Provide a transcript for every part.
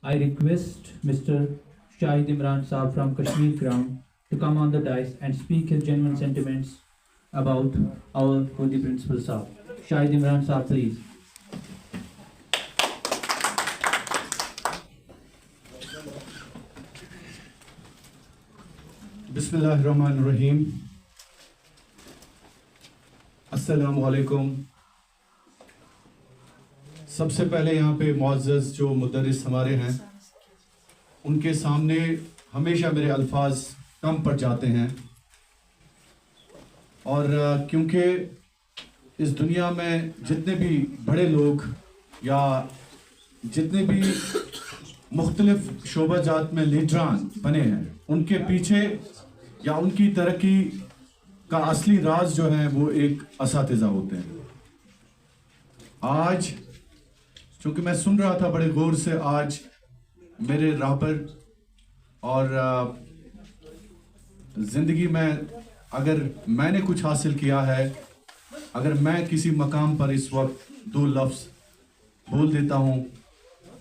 I request Mr. Shahid Imran Saab from Kashmir Crown to come on the dais and speak his genuine sentiments about our Holy Principal Saab. Shahid Imran Saab, please. बिस्मिल्लाहिर्रहमानिर्रहीम। अस्सलामु अलैकुम। सबसे पहले यहाँ पे मुअज़्ज़ज़ जो मुदर्रिस हमारे हैं उनके सामने हमेशा मेरे अल्फाज कम पड़ जाते हैं, और क्योंकि इस दुनिया में जितने भी बड़े लोग या जितने भी मुख्तलिफ शोबाजात में लीडरान बने हैं उनके पीछे या उनकी तरक्की का असली राज जो है वो एक असातिज़ा होते हैं। आज चूँकि मैं सुन रहा था बड़े गौर से, आज मेरे रहबर और ज़िंदगी में अगर मैंने कुछ हासिल किया है, अगर मैं किसी मकाम पर इस वक्त दो लफ्ज़ बोल देता हूँ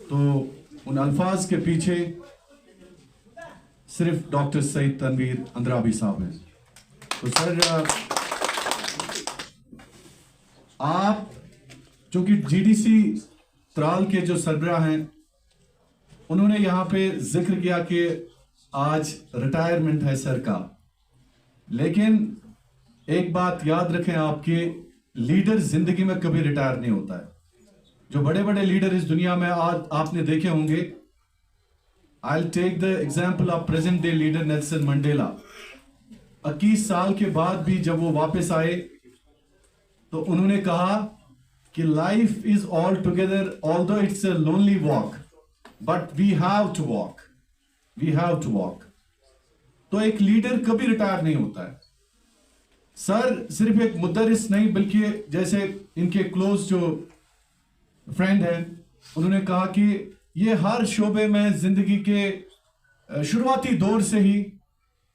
तो उन अल्फाज के पीछे सिर्फ डॉक्टर सईद तनवीर अंद्राबी साहब हैं। तो सर, आप चूँकि जीडीसी त्राल के जो सरबराह हैं उन्होंने यहाँ पे जिक्र किया कि आज रिटायरमेंट है सर का, लेकिन एक बात याद रखें, आपके लीडर जिंदगी में कभी रिटायर नहीं होता है। जो बड़े बड़े लीडर इस दुनिया में आज आपने देखे होंगे, I will take the example of present day leader Nelson Mandela. 21 साल के बाद भी जब वो वापस आए तो उन्होंने कहा कि life is all together although it's a lonely walk but we have to walk, we have to walk. तो एक लीडर कभी रिटायर नहीं होता है। सर सिर्फ एक मुदर्रिस नहीं बल्कि जैसे इनके क्लोज जो फ्रेंड हैं उन्होंने कहा कि ये हर शोबे में जिंदगी के शुरुआती दौर से ही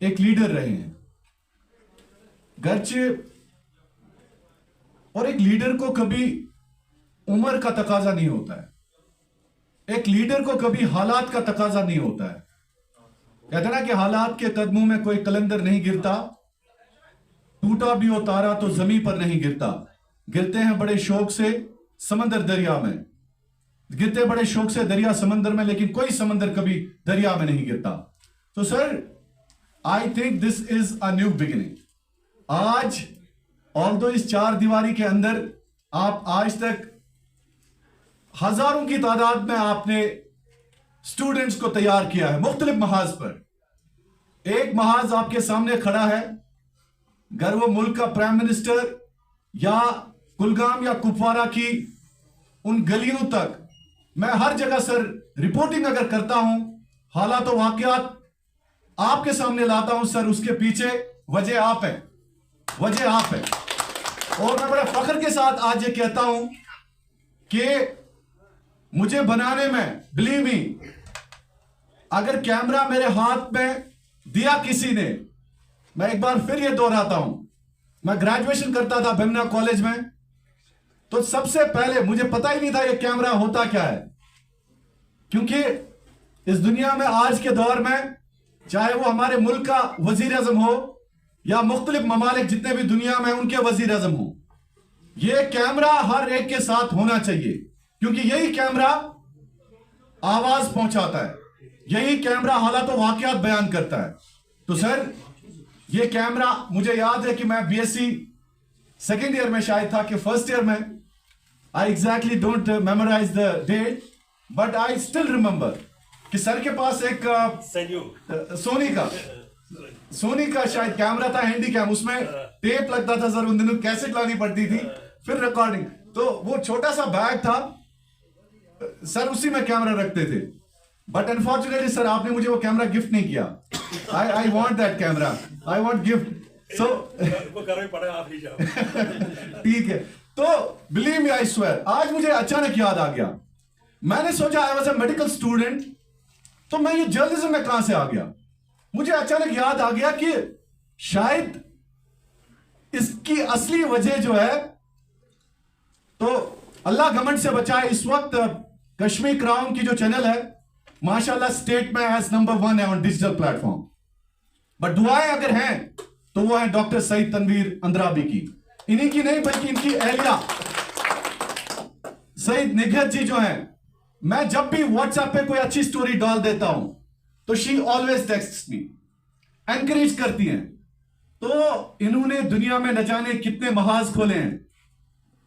एक लीडर रहे हैं गर्चे, और एक लीडर को कभी उम्र का तकाजा नहीं होता है, एक लीडर को कभी हालात का तकाजा नहीं होता है। कहते ना कि हालात के कदमों में कोई कलंदर नहीं गिरता, टूटा भी हो तारा तो जमीन पर नहीं गिरता। गिरते हैं बड़े शौक से समंदर दरिया में, गिरते बड़े शौक से दरिया समंदर में, लेकिन कोई समंदर कभी दरिया में नहीं गिरता। तो sir I think this is a new beginning. आज ऑल्दो इस चार दीवारी के अंदर आप आज तक हजारों की तादाद में आपने स्टूडेंट्स को तैयार किया है मुख्तलिफ महाज पर। एक महाज आपके सामने खड़ा है, अगर वो मुल्क का प्राइम मिनिस्टर या कुलगाम या कुपवारा की उन गलियों तक मैं हर जगह सर रिपोर्टिंग अगर करता हूं, हालात और वाकयात आपके सामने लाता हूं सर, उसके पीछे वजह आप है, वजह आप है। और मैं बड़े फख्र के साथ आज ये कहता हूं कि मुझे बनाने में, बिलीव मी, अगर कैमरा मेरे हाथ में दिया किसी ने, मैं एक बार फिर ये दोहराता हूं, मैं ग्रेजुएशन करता था बिमना कॉलेज में, तो सबसे पहले मुझे पता ही नहीं था ये कैमरा होता क्या है, क्योंकि इस दुनिया में आज के दौर में चाहे वो हमारे मुल्क का वजीर आजम हो या मुख्तलिफ ममालिक जितने भी दुनिया में उनके वजीर आजम हो, ये कैमरा हर एक के साथ होना चाहिए, क्योंकि यही कैमरा आवाज पहुंचाता है, यही कैमरा हालात और वाकयात बयान करता है। तो सर ये कैमरा, मुझे याद है कि मैं बीएससी सेकेंड ईयर में शायद था कि फर्स्ट ईयर में, I exactly don't memorise the date but I still remember कि सर के पास एक सोनी का शायद कैमरा था, हैंडी कैम, उसमें टेप लगता था सर, उन दिनों कैसेट लानी पड़ती थी, फिर रिकॉर्डिंग। तो वो छोटा सा बैग था सर, उसी में कैमरा रखते थे। बट अनफॉर्चुनेटली सर आपने मुझे वो कैमरा गिफ्ट नहीं किया। I want that camera, I want gift. So ठीक है, तो बिलीव मी आई स्वेयर, आज मुझे अचानक याद आ गया, मैंने सोचा I was a medical student, तो मैं ये जर्नलिज्म में कहां से आ गया। मुझे अचानक याद आ गया कि शायद इसकी असली वजह जो है, तो अल्लाह घमंड से बचाए, इस वक्त कश्मीर क्राउन की जो चैनल है माशाल्लाह स्टेट में एज नंबर 1 है ऑन डिजिटल प्लेटफॉर्म। बट दुआएं अगर हैं तो वो है डॉक्टर सईद तनवीर अंद्राबी की, इन्हीं की नहीं बल्कि इनकी अहलिया सईद निघत जी जो है। मैं जब भी व्हाट्सएप पे कोई अच्छी स्टोरी डाल देता हूं तो she always texts me, encourage करती हैं। तो इन्होंने दुनिया में न जाने कितने महाज खोले हैं,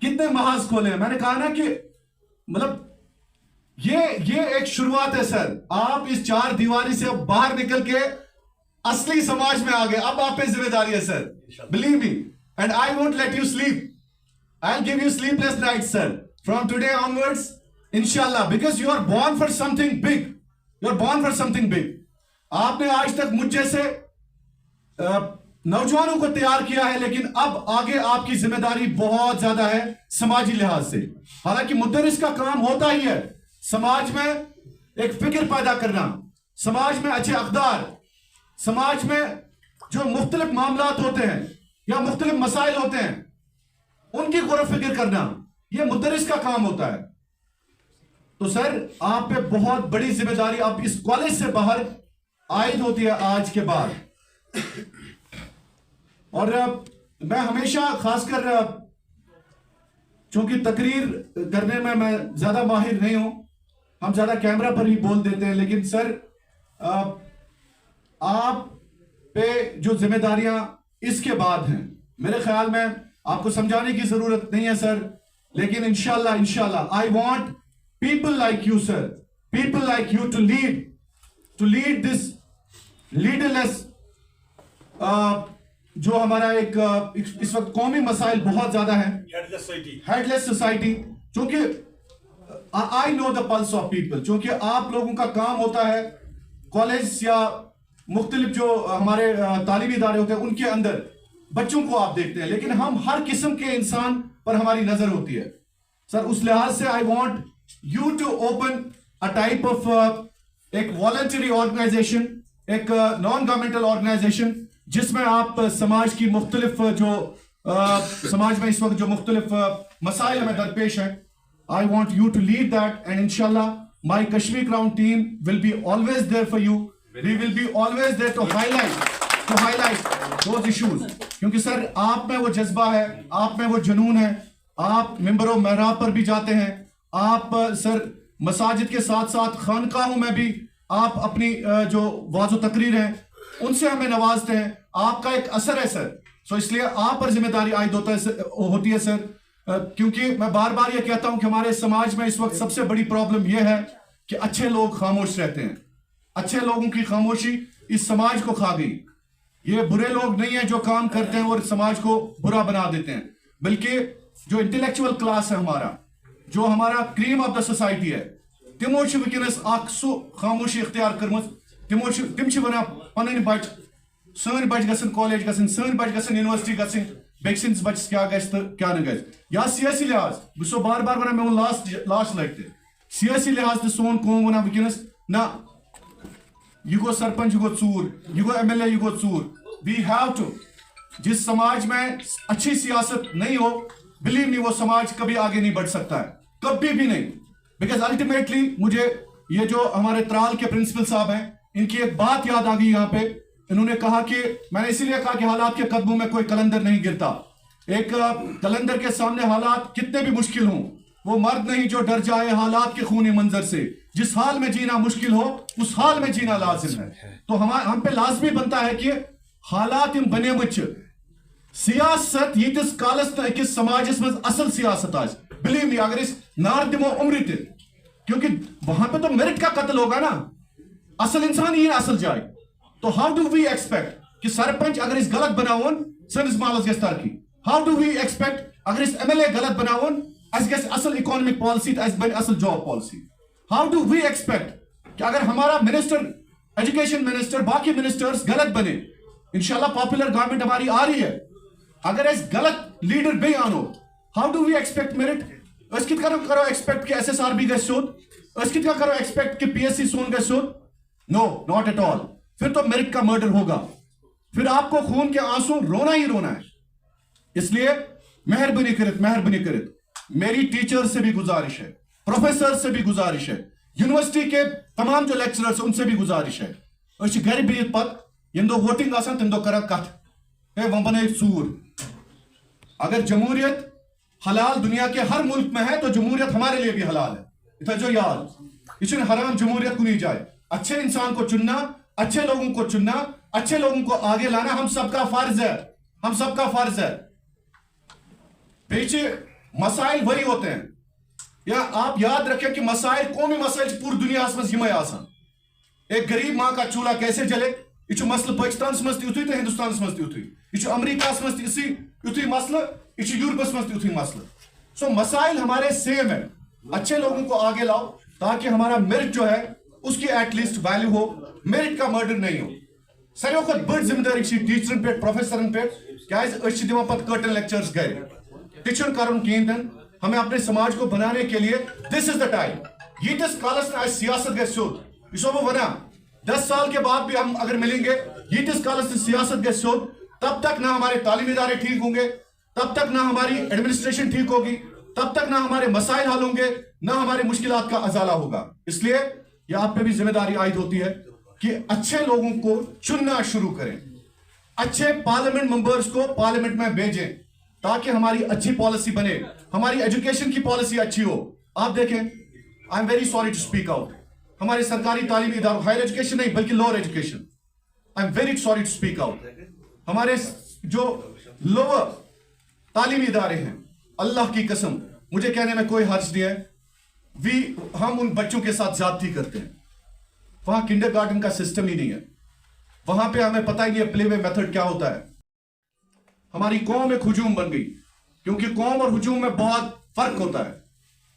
कितने महाज खोले हैं। मैंने कहा ना कि मतलब ये एक शुरुआत है सर। आप इस चार दीवारी से अब बाहर निकल के असली समाज में आ गए, अब आप पे जिम्मेदारी है sir, believe me. And I won't let you sleep, I will give you sleepless night sir from today onwards इंशाल्लाह, because you are born for something big, you are born for something big. आपने आज तक मुझ जैसे नौजवानों को तैयार किया है, लेकिन अब आगे आपकी जिम्मेदारी बहुत ज्यादा है समाजी लिहाज से। हालांकि मुदर्रिस का काम होता ही है समाज में एक फिक्र पैदा करना, समाज में अच्छे अक़दार, समाज में जो मुख्तलिफ मामलात होते हैं या मुख्तलिफ मसाइल होते हैं उनकी गौर फिक्र करना, यह मुदर्रिस का काम होता है। तो सर आप पे बहुत बड़ी जिम्मेदारी अब इस कॉलेज से बाहर आयद होती है आज के बाद। और मैं हमेशा खासकर चूंकि तकरीर करने में मैं ज्यादा माहिर नहीं हूं, हम ज्यादा कैमरा पर ही बोल देते हैं, लेकिन सर आप पे जो जिम्मेदारियां इसके बाद हैं, मेरे ख्याल में आपको समझाने की जरूरत नहीं है सर। लेकिन इंशाल्लाह I want people like you sir, people like you to lead this leaderless, जो हमारा एक इस वक्त कौमी मसाइल बहुत ज्यादा है, हेडलेस सोसाइटी। चूंकि I know the pulse of people, चूंकि आप लोगों का काम होता है कॉलेज या मुख्तलिफ जो हमारे तालीमी इदारे होते हैं उनके अंदर बच्चों को आप देखते हैं, लेकिन हम हर किस्म के इंसान पर हमारी नजर होती है सर। उस लिहाज से I want you to open a type of एक वॉलंटरी ऑर्गेनाइजेशन, एक नॉन गवर्नमेंटल ऑर्गेनाइजेशन, जिसमें आप समाज की मुख्तलिफ जो समाज में इस वक्त जो मुख्तलिफ मसाइल हमें दरपेश है, I want you to lead that. And इंशाल्लाह my Kashmir crown team will be always there for you, we will be always there to highlight those issues. क्योंकि सर आप में वो जज्बा है, आप में वो जुनून है, आप मिंबरों महराब पर भी जाते हैं, आप सर मसाजिद के साथ साथ खानकाहों में भी आप अपनी जो वाज़ो तकरीर हैं उनसे हमें नवाजते हैं। आपका एक असर है सर, सो इसलिए आप पर जिम्मेदारी आयद होती है सर। क्योंकि मैं बार बार ये कहता हूं कि हमारे समाज में इस वक्त सबसे बड़ी प्रॉब्लम यह है कि अच्छे लोग खामोश रहते हैं, अच्छे लोगों की खामोशी इस समाज को खा गई। ये बुरे लोग नहीं है जो काम करते हैं और समाज को बुरा बना देते हैं, बल्कि जो इंटेलेक्चुअल क्लास है हमारा, जो हमारा क्रीम ऑफ द सोसाइटी है, तिमो वनस सु खामोशी इख्तियार कर्मज, तिम वनान पन बच सन बच गसन कॉलेज गसन, सन बच गसन यूनिवर्सिटी गसन, बेक्सिन बच्चस क्या गस तो क्या न गस। या सियासी लिहाज बो बार बार वन मे लास्ट लट सियासी लिहाज तो सोन कौम वन वनस ना, यह गो सरपंच, यह गो चूर, यह गो MLA, यह गो चूर। वी हैव टू, जिस समाज में अच्छी सियासत नहीं हो, बिलीव मी वो समाज कभी आगे नहीं बढ़ सकता है, कभी भी नहीं। बिकॉज अल्टीमेटली मुझे ये जो हमारे त्राल के प्रिंसिपल साहब हैं, इनकी एक बात याद आ गई यहाँ पे। इन्होंने कहा कि मैंने इसीलिए कहा कि हालात के कदमों में कोई कलंदर नहीं गिरता। एक कलंदर के सामने हालात कितने भी मुश्किल हों, वो मर्द नहीं जो डर जाए हालात के खूनी मंजर से। जिस हाल में जीना मुश्किल हो उस हाल में जीना लाजिम है। तो हम पे लाजमी बनता है कि हालात इन बने मुझ सियासत यीतिस कालस न अकिस समाजस में असल सियासत आज, बिलीव मी, अगर इस नार दिमो उम्र ते, क्योंकि वहां पे तो मेरिट का कत्ल होगा ना, असल इंसान ही है असल जाए। तो हाउ डू वी एक्सपेक्ट कि सरपंच अगर इस गलत बनावन सनिस मालस गस तरक्की, हाउ डू वी एक्सपेक्ट अगर इस MLA गलत बनावन अस गस असल इकोनॉमिक पॉलिसी, अस बन असल job policy. How do we expect कि अगर हमारा मिनिस्टर, एजुकेशन मिनिस्टर, बाकी मिनिस्टर्स गलत बने, इंशाल्लाह पॉपुलर गवर्नमेंट हमारी आ रही है, अगर इस गलत लीडर बे आनो, how do we expect merit? अस कित करो एक्सपेक्ट कि SSRB गस सोद, अस कित करो एक्सपेक्ट कि PSC सोन गस सोद? No, not at all. फिर तो मेरिट का मर्डर होगा, फिर आपको खून के आंसू रोना ही रोना है। इसलिए मेहरबानी करित मेरी टीचर से भी गुजारिश है, प्रोफेसर से भी गुजारिश है यूनिवर्सिटी के तमाम जो लेक्चरर्स उनसे भी गुजारिश है घर बिहित पत यम दो वोटिंग आसान तम दो करा कथ है वह बने सूर। अगर जमहूरियत हलाल दुनिया के हर मुल्क में है तो जमहूरियत हमारे लिए भी हलाल है। इतना जो याद इसे हराम जमहूरियत को नहीं जाए। अच्छे इंसान को चुनना, अच्छे लोगों को चुनना, अच्छे लोगों को आगे लाना हम सबका फर्ज है, हम सबका फर्ज है। पीछे मसाइल वही होते हैं या आप याद रखें कि मसाइल कौमी मसाइल पूरी दुनिया में आसान। एक गरीब मां का चूल्हा कैसे जले यह मसल पाकिस्तान मज यूथी तो हिंदुस्तान मज यूथी, यह अमरीका मज यूथी मसल, यह यूरोपस मज यूथी मसल। सो मसाइल हमारे सेम है। अच्छे लोगों को आगे लाओ ताकि हमारा मेरिट जो है उसकी एटलीस्ट वैल्यू हो, मेरिट का मर्डर नहीं हो। सारे खुद बड़ जिम्मेदारी टीचरन पे प्रोफेसरन पे क्या दिवान पत कर्टन लेक्चर्स घर टिचन कर कहें। हमें अपने समाज को बनाने के लिए दिस इज द टाइम। यीटिस कालस ना सियासत गए सोद यह वना 10 साल के बाद भी हम अगर मिलेंगे यीटिस कालस सियासत गए सोद तब तक ना हमारे तालीमी इदारे ठीक होंगे, तब तक ना हमारी एडमिनिस्ट्रेशन ठीक होगी, तब तक ना हमारे मसाइल हल होंगे, ना हमारे मुश्किलात का अजाला होगा। इसलिए यह आप पे भी जिम्मेदारी आयद होती है कि अच्छे लोगों को चुनना शुरू करें, अच्छे पार्लियामेंट मेंबर्स को पार्लियामेंट में भेजें ताकि हमारी अच्छी पॉलिसी बने, हमारी एजुकेशन की पॉलिसी अच्छी हो। आप देखें, I am very sorry to speak out, हमारे सरकारी तालीमी इदारों, हायर एजुकेशन नहीं बल्कि lower education, I am very sorry to speak out, हमारे जो लोअर तालीमी इदारे हैं, अल्लाह की कसम मुझे कहने में कोई हर्ज नहीं है, हम उन बच्चों के साथ ज्यादती करते हैं। वहां किंडरगार्टन का सिस्टम ही नहीं है, वहां पे हमें पता ही नहीं है प्ले वे मेथड क्या होता है। हमारी कौम एक हुजूम बन गई, क्योंकि कौम और हुजूम में बहुत फर्क होता है।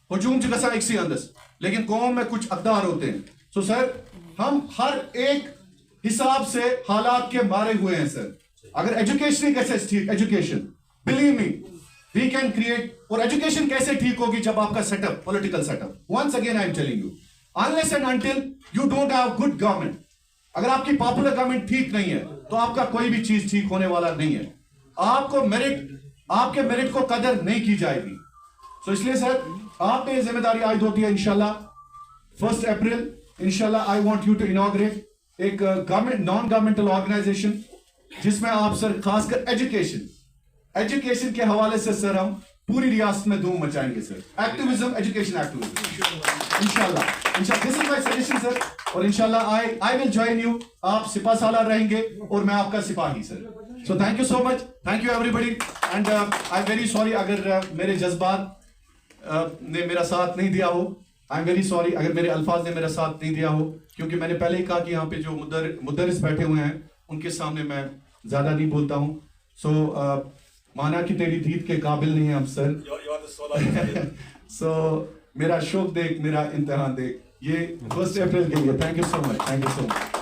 हुजूम जैसा एक सी अंदस, लेकिन कौम में कुछ अकदार होते हैं। सो सर हम हर एक हिसाब से हालात के मारे हुए हैं सर। अगर एजुकेशन कैसे ठीक, education believe me we can create, और एजुकेशन कैसे ठीक होगी जब आपका setup political setup, once again I am telling you, unless and until you don't have good government, अगर आपकी पॉपुलर गवर्नमेंट ठीक नहीं है तो आपका कोई भी चीज ठीक होने वाला नहीं है। आपको मेरिट, आपके मेरिट को कदर नहीं की जाएगी। तो इसलिए सर आप पे जिम्मेदारी आयद होती है। इंशाल्लाह 1 अप्रैल इंशाल्लाह I want you to inaugurate एक गवर्नमेंट नॉन गवर्नमेंटल ऑर्गेनाइजेशन जिसमें आप सर खासकर एजुकेशन के हवाले से सर हम पूरी रियासत में धूम मचाएंगे सर। एक्टिविज्म, एजुकेशन एक्टिविज्म इंशाल्लाह this is my suggestion sir. और इंशाल्लाह आई विल जॉइन यू, आप सिपा सालार रहेंगे और मैं आपका सिपाही sir. So thank you so much, thank you everybody and I am very sorry अगर मेरे जज्बात ने मेरा साथ नहीं दिया हो, आई एम वेरी सॉरी अगर मेरे अल्फाज ने मेरा साथ नहीं दिया हो, क्योंकि मैंने पहले ही कहा कि यहाँ पे जो मुदर्रिस बैठे हुए हैं उनके सामने मैं ज्यादा नहीं बोलता हूँ। सो माना कि तेरी दीद के काबिल नहीं है हम सर। सो मेरा शौक देख, मेरा इम्तिहान देख, ये 1 अप्रैल के लिए। Thank you so much, thank you so much.